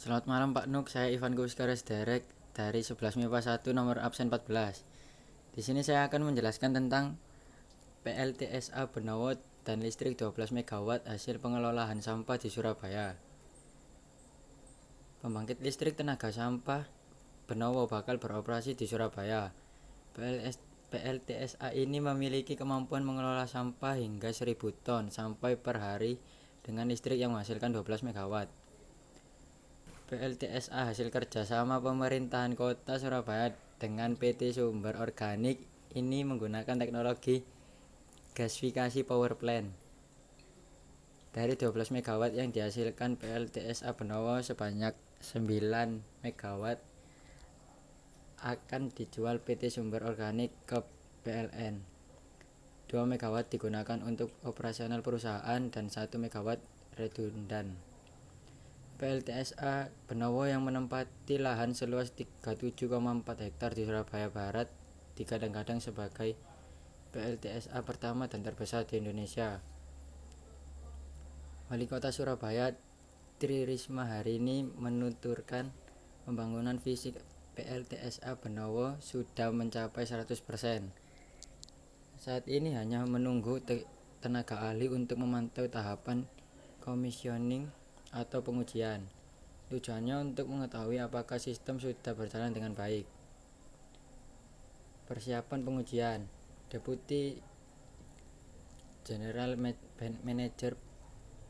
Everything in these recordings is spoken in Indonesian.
Selamat malam Pak Nuk, saya Ivan Kuskares Derek dari 11 MIPA 1 nomor absen 14. Di sini saya akan menjelaskan tentang PLTSA Benowo dan listrik 12 MW hasil pengelolaan sampah di Surabaya. Pembangkit listrik tenaga sampah Benowo bakal beroperasi di Surabaya. PLTSA ini memiliki kemampuan mengelola sampah hingga 1000 ton sampai per hari dengan listrik yang menghasilkan 12 MW. PLTSA hasil kerjasama pemerintahan kota Surabaya dengan PT Sumber Organik ini menggunakan teknologi gasifikasi power plant. Dari 12 MW yang dihasilkan PLTSA Benowo sebanyak 9 MW akan dijual PT Sumber Organik ke PLN. 2 MW digunakan untuk operasional perusahaan dan 1 MW redundan. PLTSA Benowo yang menempati lahan seluas 37,4 hektar di Surabaya Barat digadang-gadang sebagai PLTSA pertama dan terbesar di Indonesia. Wali Kota Surabaya Tri Risma hari ini menuturkan pembangunan fisik PLTSA Benowo sudah mencapai 100%. Saat ini hanya menunggu tenaga ahli untuk memantau tahapan commissioning atau pengujian. Tujuannya untuk mengetahui apakah sistem sudah berjalan dengan baik. Persiapan pengujian. Deputi General Manager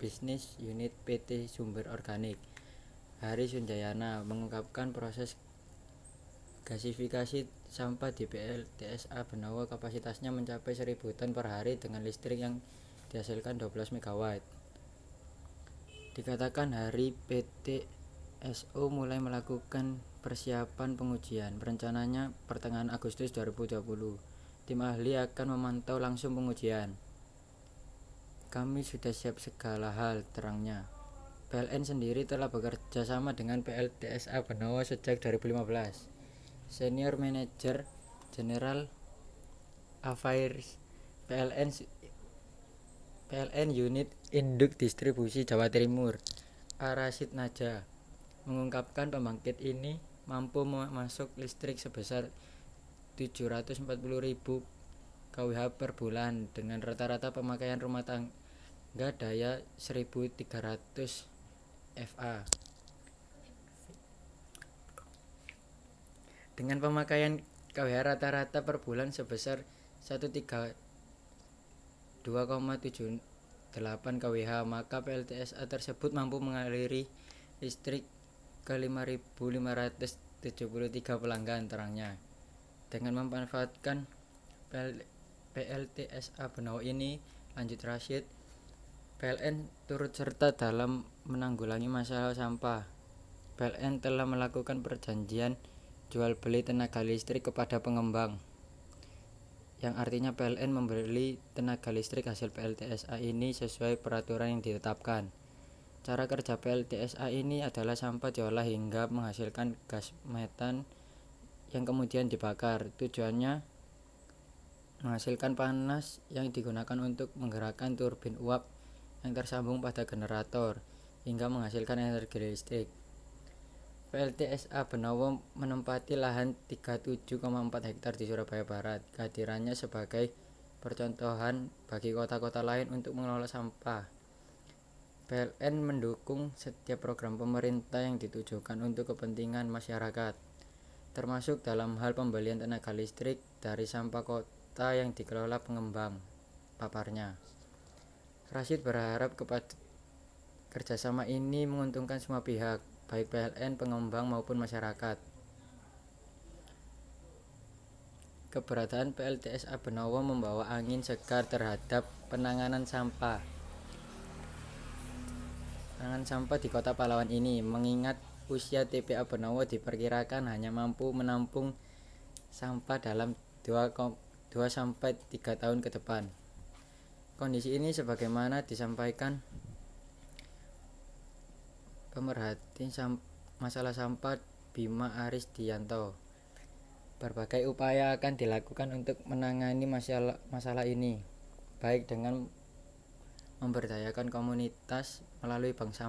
Business Unit PT Sumber Organik Hari Sunjayana mengungkapkan proses gasifikasi sampah di PLTSA Benowo kapasitasnya mencapai 1000 ton per hari dengan listrik yang dihasilkan 12 MW. Dikatakan hari PT SO mulai melakukan persiapan pengujian. Rencananya pertengahan Agustus 2020. Tim ahli akan memantau langsung pengujian. Kami sudah siap segala hal, terangnya. PLN sendiri telah bekerja sama dengan PLTSA Benowo sejak 2015. Senior Manager General Affairs PLN Unit Induk Distribusi Jawa Timur, Arasid Naja, mengungkapkan pembangkit ini mampu memasok listrik sebesar 740.000 kWh per bulan dengan rata-rata pemakaian rumah tangga daya 1.300 VA. Dengan pemakaian kWh rata-rata per bulan sebesar 132,78 kWh, maka PLTSA tersebut mampu mengaliri listrik ke 5.573 pelanggan, terangnya. Dengan memanfaatkan PLTSA Benowo ini, lanjut Rashid, PLN turut serta dalam menanggulangi masalah sampah. PLN telah melakukan perjanjian jual beli tenaga listrik kepada pengembang, yang artinya PLN membeli tenaga listrik hasil PLTSA ini sesuai peraturan yang ditetapkan. Cara kerja PLTSA ini adalah sampah diolah hingga menghasilkan gas metan yang kemudian dibakar. Tujuannya menghasilkan panas yang digunakan untuk menggerakkan turbin uap yang tersambung pada generator hingga menghasilkan energi listrik. PLTSA Benowo menempati lahan 37,4 hektar di Surabaya Barat. Kehadirannya sebagai percontohan bagi kota-kota lain untuk mengelola sampah. PLN mendukung setiap program pemerintah yang ditujukan untuk kepentingan masyarakat, termasuk dalam hal pembelian tenaga listrik dari sampah kota yang dikelola pengembang, paparnya. Rashid berharap kepada kerjasama ini menguntungkan semua pihak, baik PLN, pengembang maupun masyarakat. Keberadaan PLTSA Benowo membawa angin segar terhadap penanganan sampah di Kota Pahlawan ini, mengingat usia TPA Benowo diperkirakan hanya mampu menampung sampah dalam 2-3 tahun ke depan. Kondisi ini sebagaimana disampaikan pemerhati masalah sampah Bima Aris Dianto. Berbagai upaya akan dilakukan untuk menangani masalah ini, baik dengan memberdayakan komunitas melalui bank sampah